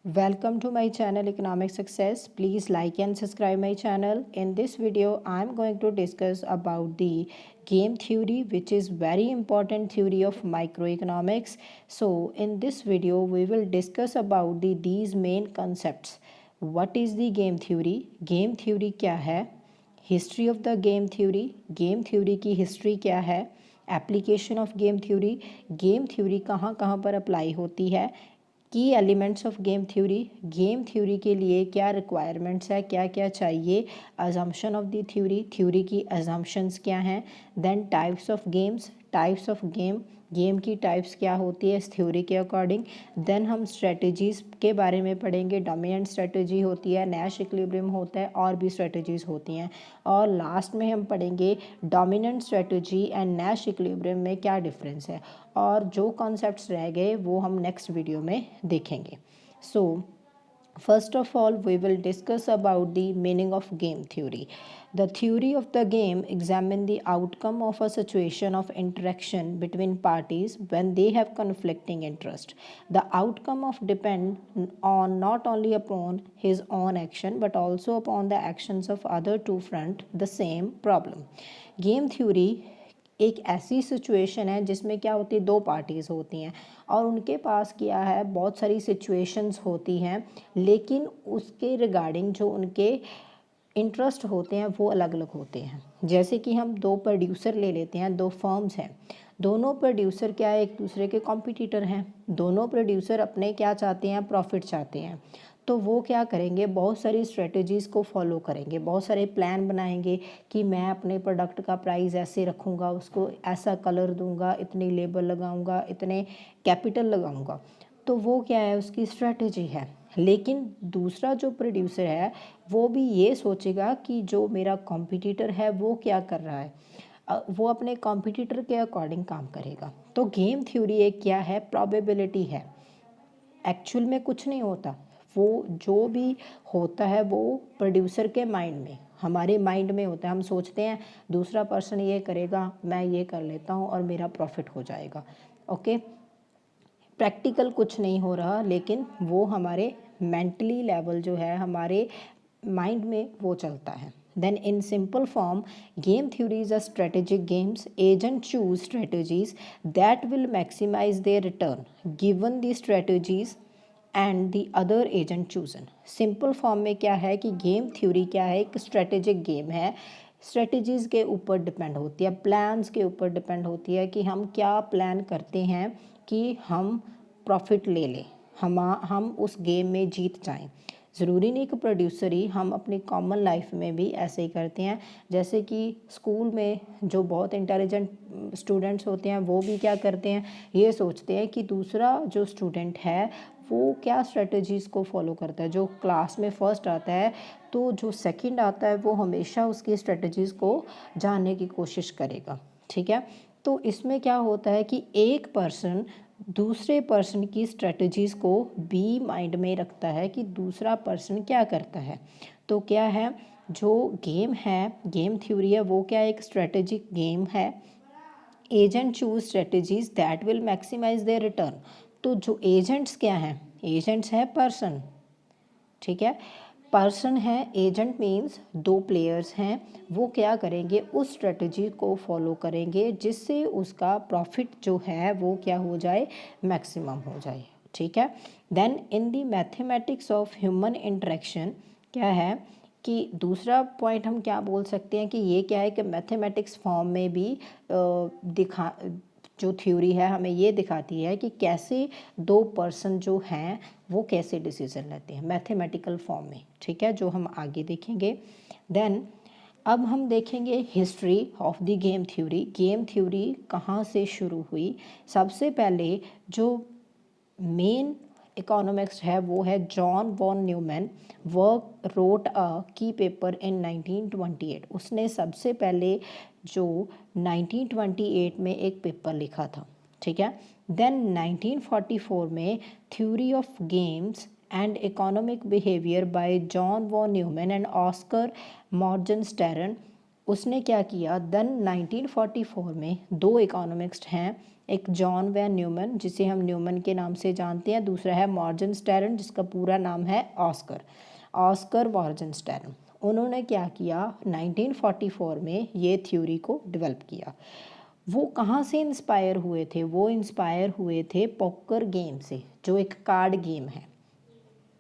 Welcome to my channel Economic Success. Please like and subscribe my channel. In this video, I am going to discuss about the game theory, which is very important theory of microeconomics. So in this video, we will discuss about these main concepts. What is the game theory? Game theory क्या है? History of the game theory की history क्या है? Application of game theory कहाँ कहाँ पर apply होती है, की एलिमेंट्स ऑफ गेम थ्योरी के लिए क्या रिक्वायरमेंट्स है, क्या क्या चाहिए, अजम्पशन ऑफ द थ्योरी की अजम्पशंस क्या हैं, देन टाइप्स ऑफ गेम की टाइप्स क्या होती है इस थ्योरी के अकॉर्डिंग। देन हम स्ट्रेटजीज़ के बारे में पढ़ेंगे, डोमिनेंट स्ट्रेटजी होती है, नैश इक्विलिब्रियम होता है, और भी स्ट्रेटजीज़ होती हैं। और लास्ट में हम पढ़ेंगे dominant strategy and Nash equilibrium में क्या डिफरेंस है, और जो कॉन्सेप्ट्स रह गए वो हम नेक्स्ट वीडियो में देखेंगे। सो first of all, we will discuss about the meaning of game theory. The theory of the game examine the outcome of a situation of interaction between parties when they have conflicting interest. The outcome of depend on not only upon his own action but also upon the actions of other two front the same problem. Game theory एक ऐसी situation है जिसमें क्या होती है, दो parties होती हैं और उनके पास क्या है, बहुत सारी सिचुएशंस होती हैं, लेकिन उसके रिगार्डिंग जो उनके इंटरेस्ट होते हैं वो अलग अलग होते हैं। जैसे कि हम दो प्रोड्यूसर ले लेते हैं, दो फर्म्स हैं, दोनों प्रोड्यूसर क्या है, एक दूसरे के कॉम्पिटिटर हैं। दोनों प्रोड्यूसर अपने क्या चाहते हैं, प्रॉफिट चाहते हैं। तो वो क्या करेंगे, बहुत सारी स्ट्रेटजीज़ को फॉलो करेंगे, बहुत सारे प्लान बनाएंगे कि मैं अपने प्रोडक्ट का प्राइस ऐसे रखूँगा, उसको ऐसा कलर दूंगा, इतनी लेबर लगाऊंगा, इतने कैपिटल लगाऊंगा। तो वो क्या है, उसकी स्ट्रेटजी है। लेकिन दूसरा जो प्रोड्यूसर है वो भी ये सोचेगा कि जो मेरा कॉम्पिटिटर है वो क्या कर रहा है, वो अपने कॉम्पिटिटर के अकॉर्डिंग काम करेगा। तो गेम थ्योरी एक क्या है, प्रोबेबिलिटी है। एक्चुअल में कुछ नहीं होता, वो जो भी होता है वो प्रोड्यूसर के माइंड में, हमारे माइंड में होता है। हम सोचते हैं दूसरा पर्सन ये करेगा, मैं ये कर लेता हूँ और मेरा प्रॉफिट हो जाएगा। ओके, प्रैक्टिकल कुछ नहीं हो रहा, लेकिन वो हमारे मेंटली लेवल जो है, हमारे माइंड में वो चलता है। Then in simple form, game theories are strategic games. Agents choose strategies that will maximize their return given the strategies and the other agent chosen. Simple form में क्या है कि गेम थ्योरी क्या है, एक स्ट्रेटेजिक गेम है। Strategies के ऊपर डिपेंड होती है, प्लान्स के ऊपर डिपेंड होती है कि हम क्या प्लान करते हैं कि हम प्रॉफिट ले लें, हम उस गेम में जीत जाएं। ज़रूरी नहीं कि प्रोड्यूसर ही, हम अपनी कॉमन लाइफ में भी ऐसे ही करते हैं। जैसे कि स्कूल में जो बहुत इंटेलिजेंट स्टूडेंट्स होते हैं वो भी क्या करते हैं, ये सोचते हैं कि दूसरा जो स्टूडेंट है वो क्या स्ट्रेटजीज़ को फॉलो करता है। जो क्लास में फ़र्स्ट आता है तो जो सेकंड आता है वो हमेशा उसकी स्ट्रेटजीज़ को जानने की कोशिश करेगा। ठीक है, तो इसमें क्या होता है कि एक पर्सन दूसरे पर्सन की स्ट्रेटजीज़ को भी माइंड में रखता है कि दूसरा पर्सन क्या करता है। तो क्या है, जो गेम है, गेम थ्योरी है, वो क्या एक स्ट्रेटेजिक गेम है। Agent choose strategies that will maximize their return. तो जो एजेंट्स क्या हैं, एजेंट्स हैं पर्सन। ठीक है, पर्सन है, एजेंट मीन्स दो प्लेयर्स हैं, वो क्या करेंगे, उस स्ट्रेटजी को फॉलो करेंगे जिससे उसका प्रॉफिट जो है वो क्या हो जाए, मैक्सिमम हो जाए। ठीक है, then in the mathematics of human interaction क्या है कि दूसरा पॉइंट हम क्या बोल सकते हैं कि ये क्या है कि मैथमेटिक्स फॉर्म में भी दिखा जो थ्योरी है हमें ये दिखाती है कि कैसे दो पर्सन जो हैं वो कैसे डिसीजन लेते हैं मैथमेटिकल फॉर्म में। ठीक है, जो हम आगे देखेंगे। देन अब हम देखेंगे history of the game theory. Game theory कहाँ से शुरू हुई। सबसे पहले जो मेन इकोनॉमिक्स है वो है John von Neumann. Work wrote a key paper इन 1928। उसने सबसे पहले जो 1928 में एक पेपर लिखा था। ठीक है, देन 1944 में theory of games and economic behaviour by John von Neumann and Oskar Morgenstern. उसने क्या किया, देन 1944 में दो इकोनॉमिस्ट हैं, एक जॉन वैन न्यूमन जिसे हम न्यूमन के नाम से जानते हैं, दूसरा है मॉर्गनस्टेरन जिसका पूरा नाम है ऑस्कर मॉर्गनस्टेरन। उन्होंने क्या किया, 1944 में ये थ्योरी को डेवलप किया। वो कहाँ से इंस्पायर हुए थे, वो इंस्पायर हुए थे पोकर गेम से, जो एक कार्ड गेम है।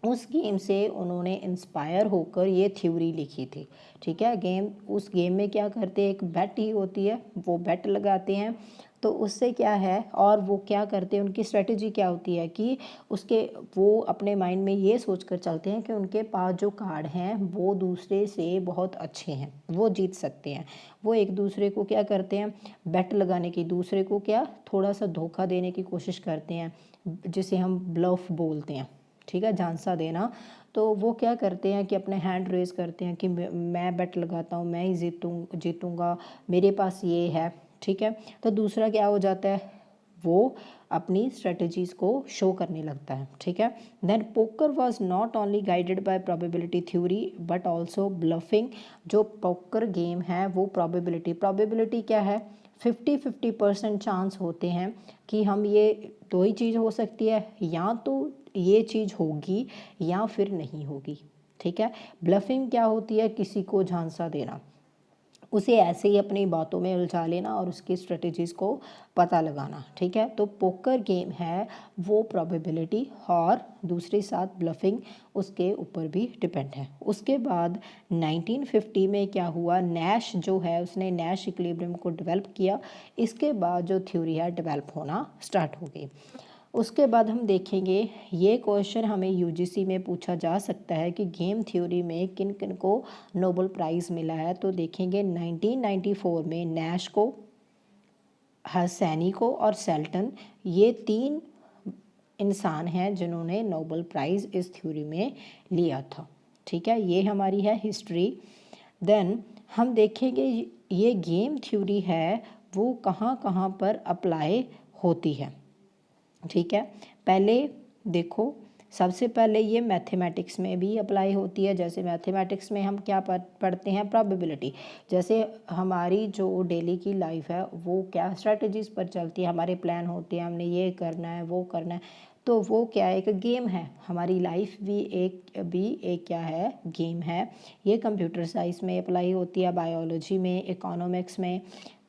उस गेम से उन्होंने इंस्पायर होकर ये थ्योरी लिखी थी। ठीक है, उस गेम में क्या करते हैं, एक बेट ही होती है, वो बेट लगाते हैं। तो उससे क्या है, और वो क्या करते हैं, उनकी स्ट्रेटजी क्या होती है कि वो अपने माइंड में ये सोच कर चलते हैं कि उनके पास जो कार्ड हैं वो दूसरे से बहुत अच्छे हैं, वो जीत सकते हैं। वो एक दूसरे को क्या करते हैं, बेट लगाने की, दूसरे को क्या थोड़ा सा धोखा देने की कोशिश करते हैं, जिसे हम ब्लफ बोलते हैं। ठीक है, झांसा देना। तो वो क्या करते हैं कि अपने हैंड रेज करते हैं कि मैं बेट लगाता हूँ, मैं ही जीतूँगा, मेरे पास ये है। ठीक है, तो दूसरा क्या हो जाता है, वो अपनी स्ट्रेटजीज़ को शो करने लगता है। ठीक है, then poker was not only guided by probability theory but also bluffing. जो पोकर गेम है वो प्रोबेबिलिटी क्या है, 50-50% चांस होते हैं कि हम ये दो ही चीज़ हो सकती है, या तो ये चीज़ होगी या फिर नहीं होगी। ठीक है, ब्लफिंग क्या होती है, किसी को झांसा देना, उसे ऐसे ही अपनी बातों में उलझा लेना और उसकी स्ट्रेटजीज़ को पता लगाना। ठीक है, तो पोकर गेम है वो प्रोबेबिलिटी और दूसरे साथ ब्लफिंग उसके ऊपर भी डिपेंड है। उसके बाद 1950 में क्या हुआ, नैश जो है उसने नैश इक्विलिब्रियम को डेवलप किया। इसके बाद जो थ्योरी है डेवलप होना स्टार्ट हो गई। उसके बाद हम देखेंगे, ये क्वेश्चन हमें यूजीसी में पूछा जा सकता है कि गेम थ्योरी में किन किन को नोबेल प्राइज़ मिला है। तो देखेंगे 1994 में नैश को, हसैनी को और सेल्टन, ये 3 इंसान हैं जिन्होंने नोबेल प्राइज़ इस थ्योरी में लिया था। ठीक है, ये हमारी है हिस्ट्री। देन हम देखेंगे ये गेम थ्योरी है वो कहाँ कहाँ पर अप्लाई होती है। ठीक है, पहले देखो, सबसे पहले ये मैथमेटिक्स में भी अप्लाई होती है। जैसे मैथमेटिक्स में हम क्या पढ़ते हैं, प्रोबेबिलिटी। जैसे हमारी जो डेली की लाइफ है वो क्या स्ट्रेटजीज़ पर चलती है, हमारे प्लान होते हैं, हमने ये करना है वो करना है, तो वो क्या है, एक गेम है। हमारी लाइफ भी एक क्या है, गेम है। ये कंप्यूटर साइंस में अप्लाई होती है, बायोलॉजी में, इकोनॉमिक्स में,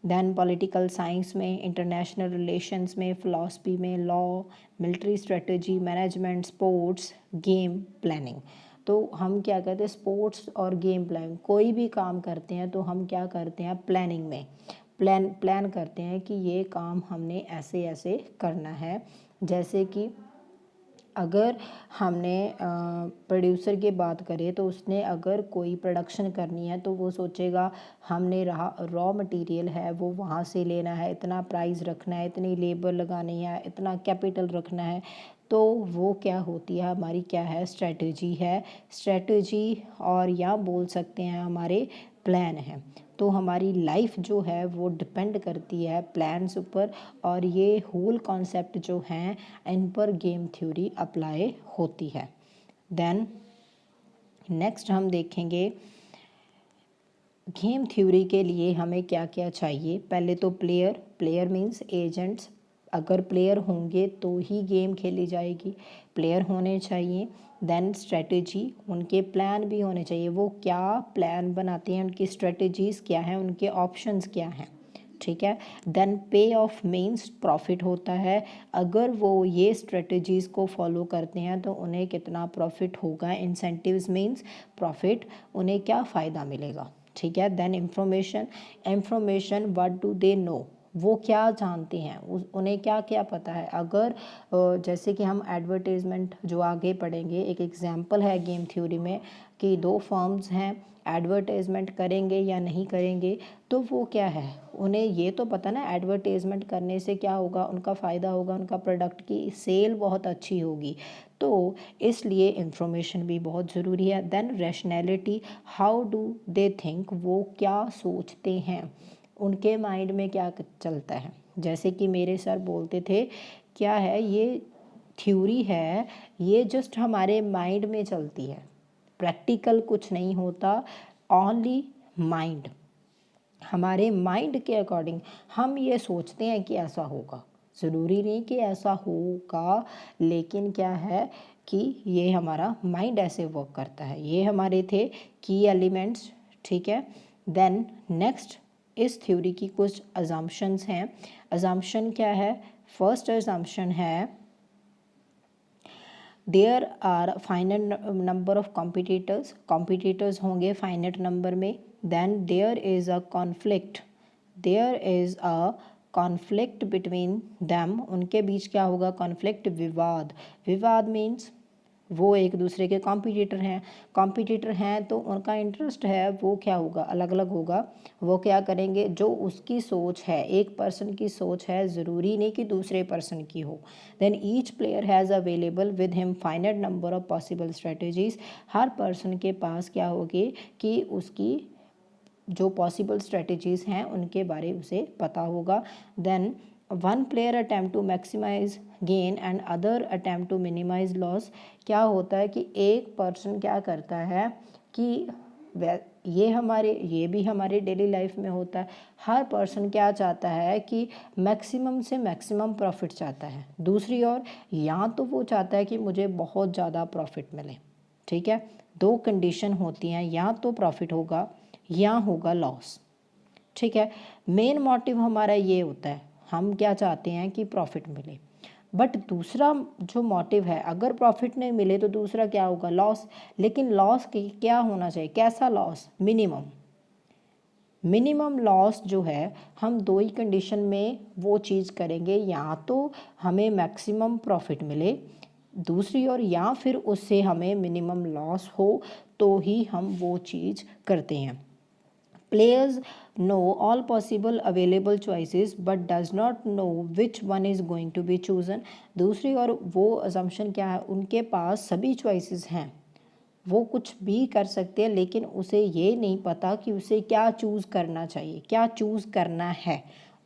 दैन पॉलिटिकल साइंस में, इंटरनेशनल रिलेशंस में, फ़िलासफ़ी में, law, military strategy, management, sports, game planning. तो हम क्या कहते हैं, स्पोर्ट्स और गेम प्लानिंग, कोई भी काम करते हैं तो हम क्या करते हैं, प्लानिंग में प्लान करते हैं कि ये काम हमने ऐसे ऐसे करना है। जैसे कि अगर हमने प्रोड्यूसर की बात करें तो उसने अगर कोई प्रोडक्शन करनी है तो वो सोचेगा हमने रॉ मटेरियल है वो वहाँ से लेना है, इतना प्राइस रखना है, इतनी लेबर लगानी है, इतना कैपिटल रखना है। तो वो क्या होती है, हमारी क्या है, स्ट्रेटजी और या बोल सकते हैं हमारे प्लान हैं। तो हमारी लाइफ जो है वो डिपेंड करती है प्लान्स ऊपर, और ये होल कॉन्सेप्ट जो हैं इन पर गेम थ्योरी अप्लाई होती है। देन नेक्स्ट हम देखेंगे गेम थ्योरी के लिए हमें क्या क्या चाहिए। पहले तो प्लेयर मीन्स एजेंट्स, अगर प्लेयर होंगे तो ही गेम खेली जाएगी, प्लेयर होने चाहिए। देन स्ट्रेटजी, उनके प्लान भी होने चाहिए, वो क्या प्लान बनाते हैं, उनकी स्ट्रेटजीज़ क्या हैं, उनके ऑप्शंस क्या हैं। ठीक है, देन पे ऑफ मीन्स प्रॉफिट होता है, अगर वो ये स्ट्रेटजीज़ को फॉलो करते हैं तो उन्हें कितना प्रॉफिट होगा। इंसेंटिव्स मीन्स प्रॉफिट, उन्हें क्या फ़ायदा मिलेगा। ठीक है, then information what do they know, वो क्या जानते हैं, उन्हें क्या क्या पता है। अगर जैसे कि हम एडवर्टाइजमेंट जो आगे पढ़ेंगे, एक एग्जांपल है गेम थ्योरी में कि 2 फर्म्स हैं, एडवर्टाइजमेंट करेंगे या नहीं करेंगे, तो वो क्या है, उन्हें ये तो पता ना एडवर्टाइजमेंट करने से क्या होगा, उनका फ़ायदा होगा, उनका प्रोडक्ट की सेल बहुत अच्छी होगी। तो इसलिए इंफॉर्मेशन भी बहुत ज़रूरी है। Then rationality, how do they think, वो क्या सोचते हैं, उनके माइंड में क्या चलता है। जैसे कि मेरे सर बोलते थे, क्या है ये थ्योरी है, ये जस्ट हमारे माइंड में चलती है, प्रैक्टिकल कुछ नहीं होता, ओनली माइंड, हमारे माइंड के अकॉर्डिंग हम ये सोचते हैं कि ऐसा होगा, ज़रूरी नहीं कि ऐसा होगा, लेकिन क्या है कि ये हमारा माइंड ऐसे वर्क करता है। ये हमारे थे की एलिमेंट्स, ठीक है। देन नेक्स्ट इस थ्योरी की कुछ अजम्पशंस हैं। अजम्पशन क्या है? फर्स्ट अजम्पशन है there are finite number of competitors होंगे फाइनाइट नंबर में। Then there is a conflict between them, उनके बीच क्या होगा? कॉन्फ्लिक्ट, विवाद मीन्स वो एक दूसरे के कॉम्पिटिटर हैं तो उनका इंटरेस्ट है वो क्या होगा? अलग अलग होगा। वो क्या करेंगे? जो उसकी सोच है, एक पर्सन की सोच है, ज़रूरी नहीं कि दूसरे पर्सन की हो। Then each player has available with him finite number of possible strategies. हर पर्सन के पास क्या होगी कि उसकी जो पॉसिबल स्ट्रेटजीज़ हैं उनके बारे उसे पता होगा। Then one player attempt to maximize gain and other attempt to minimize loss. क्या होता है कि एक पर्सन क्या करता है कि ये भी हमारे डेली लाइफ में होता है। हर पर्सन क्या चाहता है कि मैक्सिमम से मैक्सिमम प्रॉफिट चाहता है। दूसरी ओर या तो वो चाहता है कि मुझे बहुत ज़्यादा प्रॉफिट मिले, ठीक है। दो कंडीशन होती हैं, या तो प्रॉफिट होगा या होगा लॉस, ठीक है। मेन मोटिव हमारा ये होता है, हम क्या चाहते हैं कि प्रॉफिट मिले। बट दूसरा जो मोटिव है, अगर प्रॉफिट नहीं मिले तो दूसरा क्या होगा? लॉस। लेकिन लॉस क्या होना चाहिए? कैसा लॉस? मिनिमम लॉस जो है, हम दो ही कंडीशन में वो चीज़ करेंगे, या तो हमें मैक्सिमम प्रॉफिट मिले, दूसरी ओर या फिर उससे हमें मिनिमम लॉस हो, तो ही हम वो चीज़ करते हैं। Players know all possible available choices but does not know which one is going to be chosen. दूसरी ओर वो assumption क्या है? उनके पास सभी choices हैं, वो कुछ भी कर सकते हैं, लेकिन उसे ये नहीं पता कि उसे क्या चूज़ करना चाहिए, क्या चूज़ करना है,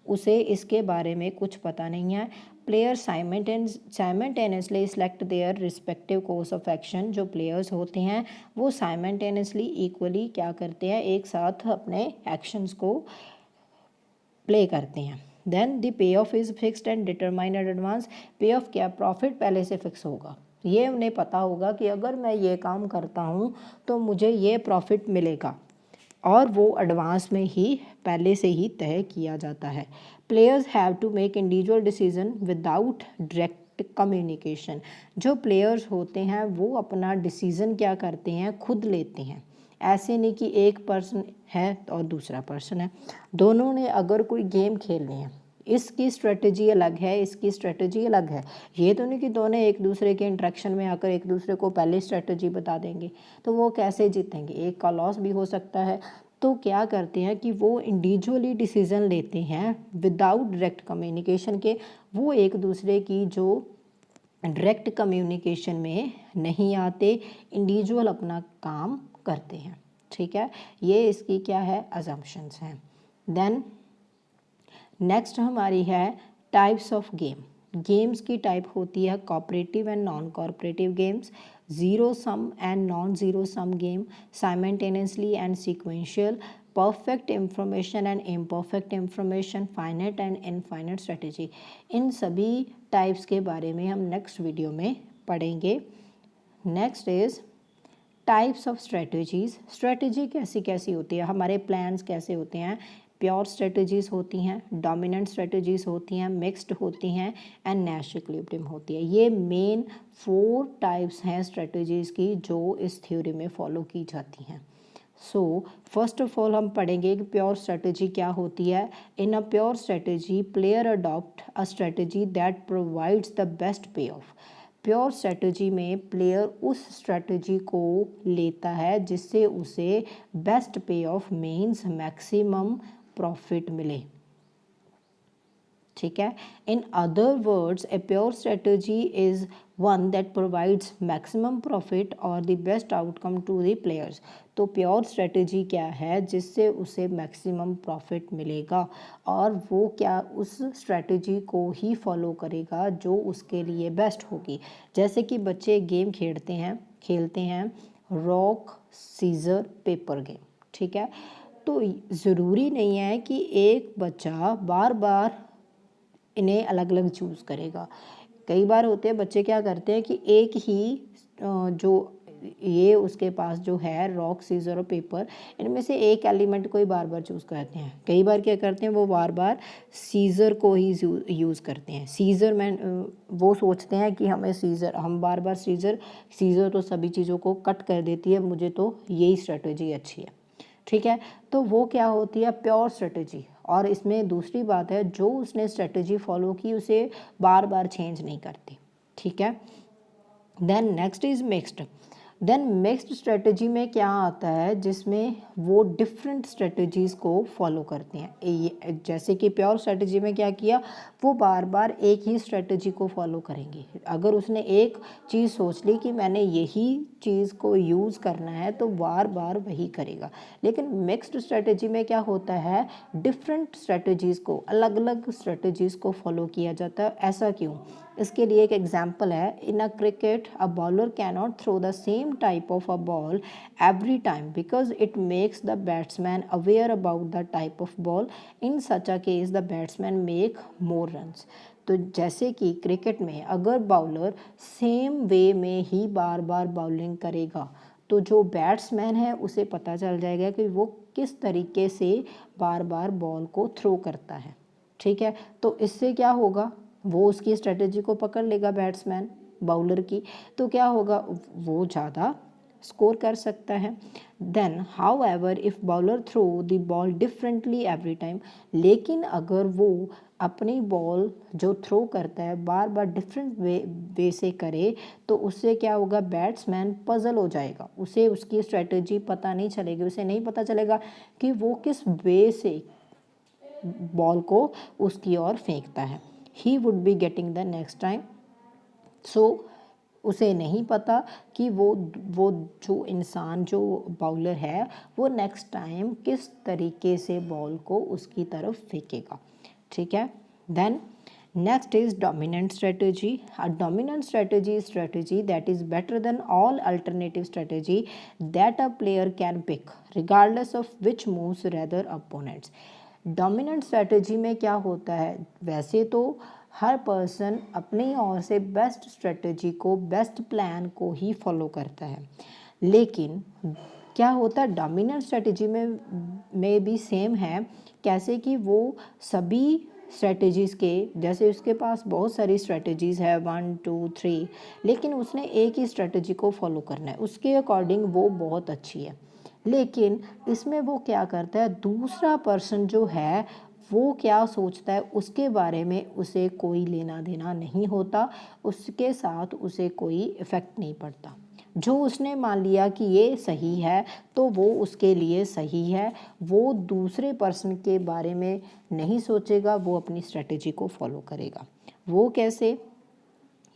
उसे इसके बारे में कुछ पता नहीं है। Player simultaneously select their respective course of action. जो प्लेयर्स होते हैं वो साइमल्टेनियसली इक्वली क्या करते हैं? एक साथ अपने एक्शंस को प्ले करते हैं। Then the pay off is fixed and determined ad advance. Pay off क्या? प्रॉफिट पहले से फिक्स होगा, ये उन्हें पता होगा कि अगर मैं ये काम करता हूँ तो मुझे ये प्रॉफिट मिलेगा, और वो एडवांस में ही पहले से ही तय किया जाता है। Players have to make individual decision without direct communication. जो प्लेयर्स होते हैं वो अपना डिसीज़न क्या करते हैं? खुद लेते हैं। ऐसे नहीं कि एक पर्सन है और दूसरा पर्सन है, दोनों ने अगर कोई गेम खेलनी है, इसकी स्ट्रेटजी अलग है, इसकी स्ट्रेटजी अलग है। ये तो नहीं कि दोनों एक दूसरे के इंट्रैक्शन में आकर एक दूसरे को पहले स्ट्रेटजी बता देंगे, तो वो कैसे जीतेंगे? एक का लॉस भी हो सकता है। तो क्या करते हैं कि वो इंडिविजुअली डिसीज़न लेते हैं विदाउट डायरेक्ट कम्युनिकेशन के। वो एक दूसरे की जो डायरेक्ट कम्युनिकेशन में नहीं आते, इंडिविजुअल अपना काम करते हैं, ठीक है। ये इसकी क्या है? अजम्पशंस हैं। देन नेक्स्ट हमारी है टाइप्स ऑफ गेम्स की टाइप होती है cooperative and non cooperative games, zero sum and non zero sum game, simultaneously and sequential, perfect information and imperfect information, finite and infinite strategy. इन सभी types के बारे में हम नेक्स्ट वीडियो में पढ़ेंगे। Next is types of strategy कैसी कैसी होती है, हमारे प्लान्स कैसे होते हैं। प्योर स्ट्रेटजीज़ होती हैं, डोमिनेंट स्ट्रेटजीज़ होती हैं, मिक्स्ड होती हैं एंड नैश इक्विलिब्रियम होती है। ये मेन 4 टाइप्स हैं स्ट्रेटजीज़ की जो इस थ्योरी में फॉलो की जाती हैं। सो फर्स्ट ऑफ ऑल हम पढ़ेंगे कि प्योर स्ट्रेटजी क्या होती है। In a pure strategy player adopt a strategy that provides the best pay off. Pure strategy में प्लेयर उस स्ट्रेटजी को लेता है जिससे उसे best pay of means maximum profit मिले, ठीक है। In other words a pure strategy is one that provides maximum profit और the best outcome to the players. तो प्योर स्ट्रेटजी क्या है? जिससे उसे मैक्सिमम प्रॉफिट मिलेगा, और वो क्या उस स्ट्रेटजी को ही फॉलो करेगा जो उसके लिए बेस्ट होगी। जैसे कि बच्चे गेम खेलते हैं रॉक सीजर पेपर गेम, ठीक है। तो ज़रूरी नहीं है कि एक बच्चा बार बार इन्हें अलग अलग चूज़ करेगा। कई बार होते हैं बच्चे क्या करते हैं कि एक ही जो ये उसके पास जो है रॉक सीजर और पेपर, इनमें से एक एलिमेंट को ही बार बार चूज़ करते हैं। कई बार क्या करते हैं वो बार बार सीजर को ही यूज़ करते हैं। सीजर मैन वो सोचते हैं कि हमें सीजर, हम बार बार सीजर तो सभी चीज़ों को कट कर देती है, मुझे तो यही स्ट्रेटजी अच्छी है। ठीक है, तो वो क्या होती है प्योर स्ट्रेटजी। और इसमें दूसरी बात है, जो उसने स्ट्रेटजी फॉलो की उसे बार बार चेंज नहीं करती। ठीक है, then next is mixed. Then mixed strategy में क्या आता है, जिसमें वो डिफरेंट स्ट्रेटजीज को फॉलो करते हैं। जैसे कि प्योर स्ट्रेटजी में क्या किया, वो बार बार एक ही स्ट्रेटजी को फॉलो करेंगे। अगर उसने एक चीज़ सोच ली कि मैंने यही चीज़ को यूज़ करना है तो बार बार वही करेगा। लेकिन मिक्स्ड स्ट्रेटजी में क्या होता है, डिफरेंट स्ट्रेटजीज़ को, अलग अलग स्ट्रेटजीज़ को फॉलो किया जाता है। ऐसा क्यों? इसके लिए एक एग्जाम्पल है, in a cricket a bowler cannot throw the same type of a ball every time because it makes the batsman aware about the type of ball. In such a case the batsman make more runs. तो जैसे कि cricket में अगर bowler same way में ही बार बार bowling करेगा तो जो batsman है उसे पता चल जाएगा कि वो किस तरीके से बार बार बॉल को थ्रो करता है। ठीक है, तो इससे क्या होगा, वो उसकी स्ट्रेटजी को पकड़ लेगा बैट्समैन बाउलर की, तो क्या होगा, वो ज़्यादा स्कोर कर सकता है। Then however if bowler throw the ball differently every time, लेकिन अगर वो अपनी बॉल जो थ्रो करता है बार बार डिफरेंट वे से करे तो उससे क्या होगा, बैट्समैन पजल हो जाएगा, उसे उसकी स्ट्रेटजी पता नहीं चलेगी, उसे नहीं पता चलेगा कि वो किस वे से बॉल को उसकी ओर फेंकता है। He would be getting the next time. So उसे नहीं पता कि वो जो इंसान जो बाउलर है वो नेक्स्ट टाइम किस तरीके से बॉल को उसकी तरफ फेंकेगा। ठीक है, then next is dominant strategy. A dominant strategy is strategy that is better than all alternative strategy that a player can pick regardless of which moves rather opponents. Dominant strategy में क्या होता है, वैसे तो हर पर्सन अपनी ओर से best strategy को, best plan को ही फॉलो करता है, लेकिन क्या होता है डोमिनेंट स्ट्रेटजी में भी सेम है। कैसे कि वो सभी स्ट्रेटजीज़ के, जैसे उसके पास बहुत सारी स्ट्रेटजीज़ है 1 2 3, लेकिन उसने एक ही स्ट्रेटजी को फॉलो करना है, उसके अकॉर्डिंग वो बहुत अच्छी है। लेकिन इसमें वो क्या करता है, दूसरा पर्सन जो है वो क्या सोचता है उसके बारे में उसे कोई लेना देना नहीं होता, उसके साथ उसे कोई इफ़ेक्ट नहीं पड़ता। जो उसने मान लिया कि ये सही है तो वो उसके लिए सही है, वो दूसरे पर्सन के बारे में नहीं सोचेगा, वो अपनी स्ट्रेटजी को फॉलो करेगा। वो कैसे,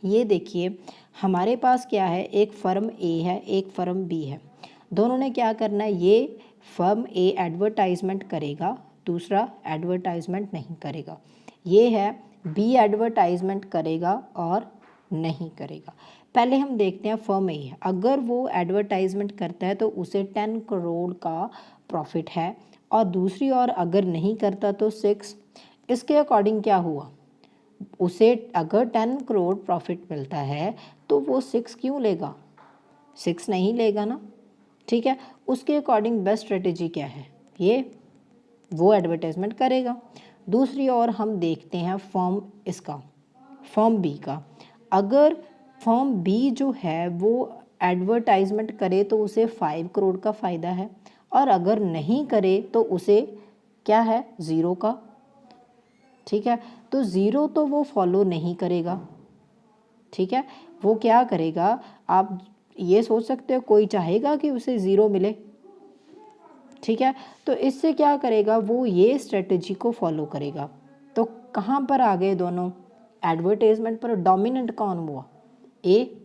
ये देखिए हमारे पास क्या है, एक फर्म ए है, एक फर्म बी है। दोनों ने क्या करना है, ये फर्म ए एडवर्टाइजमेंट करेगा, दूसरा एडवर्टाइजमेंट नहीं करेगा। ये है बी एडवर्टाइजमेंट करेगा और नहीं करेगा। पहले हम देखते हैं फर्म ए है, अगर वो एडवर्टाइजमेंट करता है तो उसे 10 करोड़ का प्रॉफिट है, और दूसरी ओर अगर नहीं करता तो 6। इसके अकॉर्डिंग क्या हुआ, उसे अगर 10 करोड़ प्रॉफिट मिलता है तो वो 6 क्यों लेगा, 6 नहीं लेगा ना। ठीक है, उसके अकॉर्डिंग बेस्ट स्ट्रेटेजी क्या है, ये वो एडवर्टाइजमेंट करेगा। दूसरी ओर हम देखते हैं फॉर्म बी का, अगर फॉर्म बी जो है वो एडवर्टाइजमेंट करे तो उसे 5 करोड़ का फ़ायदा है, और अगर नहीं करे तो उसे क्या है, 0 का। ठीक है, तो 0 तो वो फॉलो नहीं करेगा। ठीक है, वो क्या करेगा, आप ये सोच सकते हो कोई चाहेगा कि उसे 0 मिले। ठीक है, तो इससे क्या करेगा, वो ये स्ट्रेटजी को फॉलो करेगा। तो कहाँ पर आ गए दोनों, एडवर्टाइजमेंट पर। डोमिनेंट कौन हुआ, ए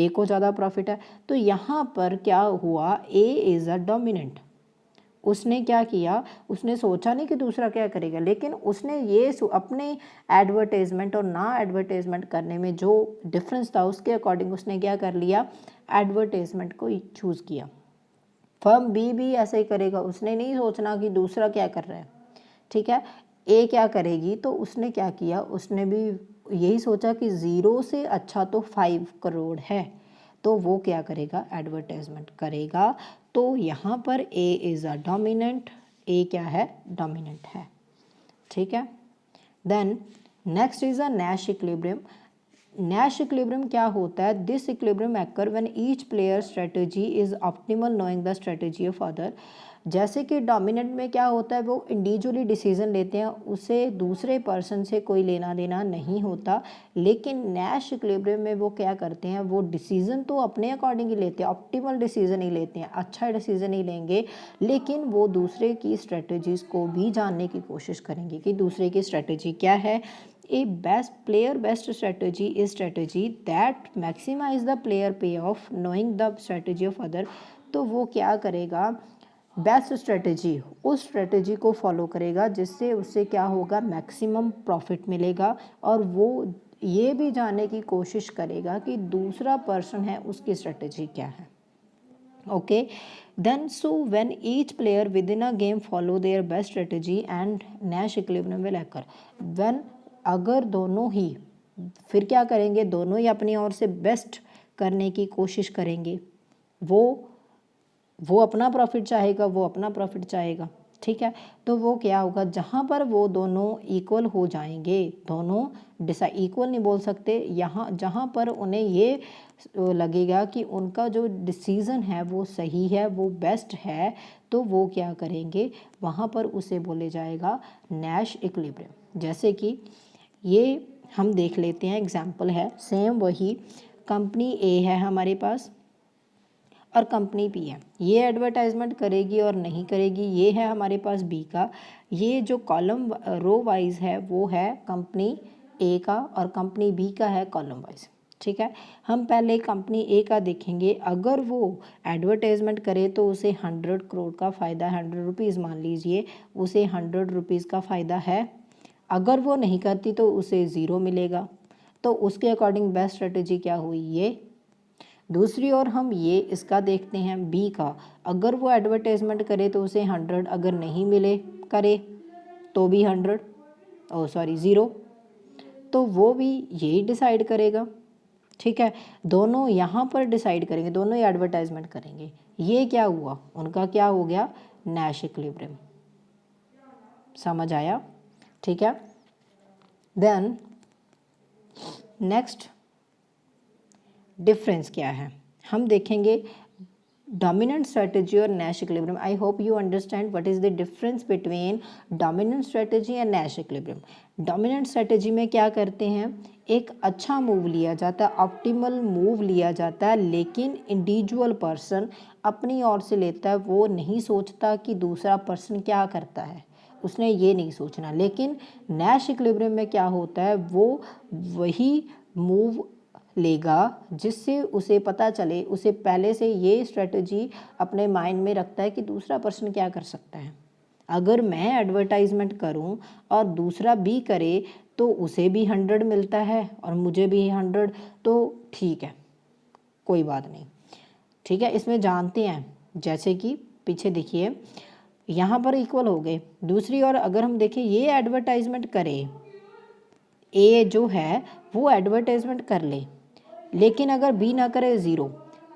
को ज़्यादा प्रॉफिट है, तो यहाँ पर क्या हुआ, ए इज़ अ डोमिनेंट। उसने क्या किया, उसने सोचा नहीं कि दूसरा क्या करेगा, लेकिन उसने ये अपने एडवर्टाइजमेंट और ना एडवर्टाइजमेंट करने में जो डिफरेंस था उसके अकॉर्डिंग उसने क्या कर लिया, एडवर्टाइजमेंट को चूज़ किया। फर्म बी भी ऐसे ही करेगा, उसने नहीं सोचना कि दूसरा क्या कर रहा है। ठीक है, ए क्या करेगी, तो उसने क्या किया, उसने भी यही सोचा कि 0 से अच्छा तो 5 करोड़ है, तो वो क्या करेगा, एडवर्टाइजमेंट करेगा। तो यहाँ पर ए इज़ अ डोमिनेंट, ए क्या है, डोमिनेंट है, ठीक है। Then next is a Nash equilibrium. Nash equilibrium क्या होता है, this equilibrium occur when each player strategy is optimal knowing the strategy of other. जैसे कि डोमिनेंट में क्या होता है, वो इंडिविजुअली डिसीजन लेते हैं, उसे दूसरे पर्सन से कोई लेना देना नहीं होता। लेकिन नैश इक्विलिब्रियम में वो क्या करते हैं, वो डिसीजन तो अपने अकॉर्डिंग ही लेते हैं, ऑप्टिमल डिसीजन ही लेते हैं, अच्छा डिसीजन ही लेंगे, लेकिन वो दूसरे की स्ट्रेटजीज को भी जानने की कोशिश करेंगे कि दूसरे की स्ट्रेटजी क्या है। A best player best strategy is strategy that maximize the player payoff knowing the strategy of other। तो वो क्या करेगा, बेस्ट स्ट्रेटजी, उस स्ट्रेटजी को फॉलो करेगा जिससे उससे क्या होगा, मैक्सिमम प्रॉफिट मिलेगा, और वो ये भी जानने की कोशिश करेगा कि दूसरा पर्सन है उसकी स्ट्रेटजी क्या है। Okay, then so when each player within a game follow their best strategy and Nash equilibrium will occur। when अगर दोनों ही फिर क्या करेंगे, दोनों ही अपनी ओर से बेस्ट करने की कोशिश करेंगे, वो अपना प्रॉफिट चाहेगा, वो अपना प्रॉफिट चाहेगा, ठीक है। तो वो क्या होगा, जहाँ पर वो दोनों इक्वल हो जाएंगे, दोनों इक्वल नहीं बोल सकते, यहाँ जहाँ पर उन्हें ये लगेगा कि उनका जो डिसीज़न है वो सही है, वो बेस्ट है, तो वो क्या करेंगे, वहाँ पर उसे बोले जाएगा नैश इक्विलिब्रियम। जैसे कि ये हम देख लेते हैं, एग्जाम्पल है सेम वही, कंपनी ए है हमारे पास और कंपनी बी है, ये एडवर्टाइजमेंट करेगी और नहीं करेगी, ये है हमारे पास बी का। ये जो कॉलम रो वाइज है वो है कंपनी ए का और कंपनी बी का है कॉलम वाइज, ठीक है। हम पहले कंपनी ए का देखेंगे, अगर वो एडवर्टाइजमेंट करे तो उसे 100 करोड़ का फ़ायदा, 100 रुपीज़ मान लीजिए, उसे 100 रुपीज़ का फ़ायदा है। अगर वो नहीं करती तो उसे 0 मिलेगा। तो उसके अकॉर्डिंग बेस्ट स्ट्रेटजी क्या हुई, ये। दूसरी ओर हम ये इसका देखते हैं बी का, अगर वो एडवर्टाइजमेंट करे तो उसे 100, अगर नहीं मिले करे तो भी 100, ओ सॉरी 0, तो वो भी यही डिसाइड करेगा, ठीक है। दोनों यहाँ पर डिसाइड करेंगे, दोनों ही एडवर्टाइजमेंट करेंगे। ये क्या हुआ, उनका क्या हो गया, नैश इक्विलिब्रियम। समझ आया, ठीक है। देन नेक्स्ट डिफरेंस क्या है, हम देखेंगे डोमिनेंट स्ट्रेटजी और Nash equilibrium. I hope you understand what is the difference between dominant strategy and Nash equilibrium. Dominant strategy में क्या करते हैं, एक अच्छा मूव लिया जाता है, ऑप्टिमल मूव लिया जाता है, लेकिन इंडिविजुअल पर्सन अपनी ओर से लेता है, वो नहीं सोचता कि दूसरा पर्सन क्या करता है, उसने ये नहीं सोचना। लेकिन नैश इक्विलिब्रियम में क्या होता है, वो वही मूव लेगा जिससे उसे पता चले, उसे पहले से ये स्ट्रेटजी अपने माइंड में रखता है कि दूसरा पर्सन क्या कर सकता है। अगर मैं एडवर्टाइजमेंट करूं और दूसरा भी करे तो उसे भी 100 मिलता है और मुझे भी 100, तो ठीक है, कोई बात नहीं, ठीक है। इसमें जानते हैं, जैसे कि पीछे देखिए, यहाँ पर इक्वल हो गए। दूसरी ओर अगर हम देखें, ये एडवर्टाइजमेंट करे, ए जो है वो एडवर्टाइजमेंट कर ले, लेकिन अगर बी ना करे 0,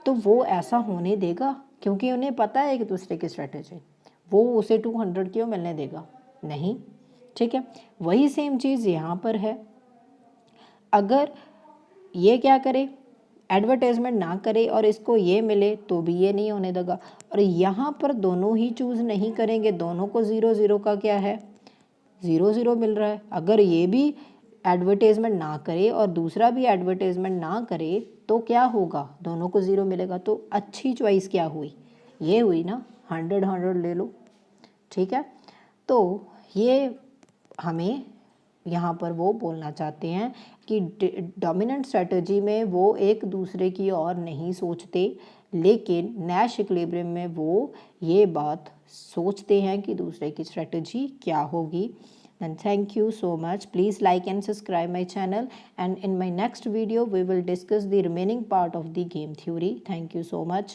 तो वो ऐसा होने देगा, क्योंकि उन्हें पता है एक दूसरे की स्ट्रेटेजी, वो उसे 200 क्यों मिलने देगा, नहीं, ठीक है। वही सेम चीज़ यहाँ पर है, अगर ये क्या करे, एडवर्टाइजमेंट ना करे और इसको ये मिले तो भी ये नहीं होने देगा, और यहाँ पर दोनों ही चूज़ नहीं करेंगे, दोनों को 0-0 का क्या है, 0-0 मिल रहा है। अगर ये भी एडवर्टाइजमेंट ना करे और दूसरा भी एडवर्टाइजमेंट ना करे तो क्या होगा, दोनों को 0 मिलेगा। तो अच्छी चॉइस क्या हुई, ये हुई ना, 100 ले लो, ठीक है। तो ये हमें यहाँ पर वो बोलना चाहते हैं कि डोमिनेंट स्ट्रेटजी में वो एक दूसरे की और नहीं सोचते, लेकिन नैश इक्विलिब्रियम में वो ये बात सोचते हैं कि दूसरे की स्ट्रेटजी क्या होगी। Then thank you so much. Please like and subscribe my channel, and in my next video we will discuss the remaining part of the game theory. Thank you so much.